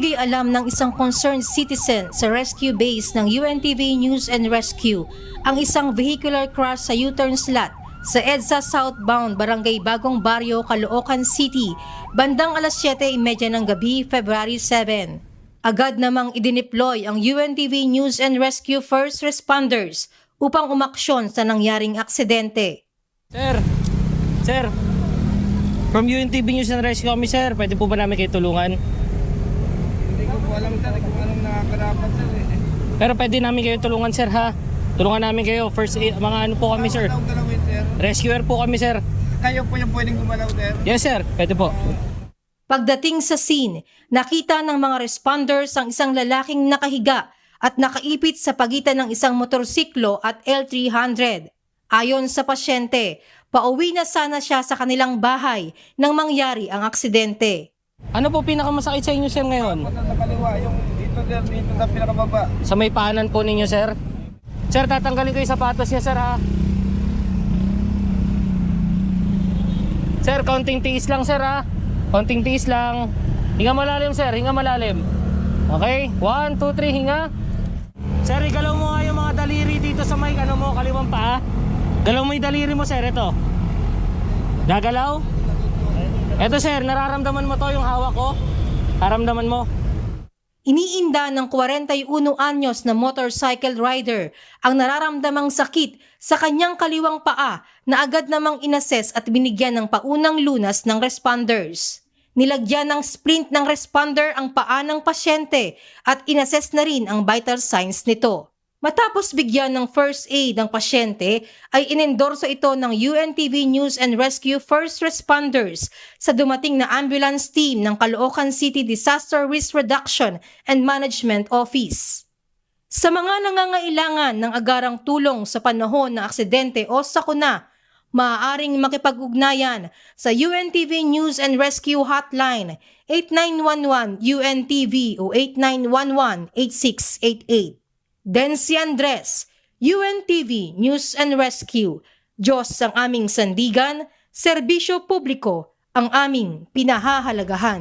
Ibinigay alam ng isang concerned citizen sa rescue base ng UNTV News and Rescue ang isang vehicular crash sa U-turn slot sa EDSA southbound Barangay Bagong Baryo, Caloocan City, bandang alas 7:30 ng gabi, February 7. Agad namang idineploy ang UNTV News and Rescue first responders upang umaksyon sa nangyaring aksidente. Sir, from UNTV News and Rescue kami, sir. Pwede po ba namin kayo tulungan? Hindi ko po alam, sir, kung anong nakakarapat, sir. Pero pwede namin kayo tulungan, sir, ha? Tulungan namin kayo. First aid, mga ano po kami, sir. Galawin, sir. Rescuer po kami, sir. Kayo po yung pwedeng gumalaw, sir. Yes, sir. Pwede po. Pagdating sa scene, nakita ng mga responders ang isang lalaking nakahiga at nakaipit sa pagitan ng isang motorsiklo at L300. Ayon sa pasyente, pauwi na sana siya sa kanilang bahay nang mangyari ang aksidente. Ano po pinakamasakit sa inyo, sir, ngayon? Patal na kaliwa, yung dito, sir, dito sa pinakababa. Sa may paanan po ninyo, sir. Sir, tatanggalin ko yung sapatos niya, sir, ha? Sir, konting tiis lang, sir, ha? Konting tiis lang. Hinga malalim, sir. Hinga malalim. Okay? 1, 2, 3, hinga. Sir, igalaw mo nga yung mga daliri dito sa may ano mo, kaliwang paa. Galaw mo yung daliri mo, sir. Ito. Nagalaw? Ito, sir. Nararamdaman mo to yung hawak ko? Nararamdaman mo? Iniinda ng 41 anyos na motorcycle rider ang nararamdamang sakit sa kanyang kaliwang paa na agad namang inassess at binigyan ng paunang lunas ng responders. Nilagyan ng splint ng responder ang paa ng pasyente at inassess na rin ang vital signs nito. Matapos bigyan ng first aid ang pasyente, ay inendorso ito ng UNTV News and Rescue first responders sa dumating na ambulance team ng Caloocan City Disaster Risk Reduction and Management Office. Sa mga nangangailangan ng agarang tulong sa panahon ng aksidente o sakuna, maaaring makipag-ugnayan sa UNTV News and Rescue Hotline 8911 UNTV o 8911-8688. Dency Andres, UNTV News and Rescue. Diyos ang aming sandigan, serbisyo publiko ang aming pinahahalagahan.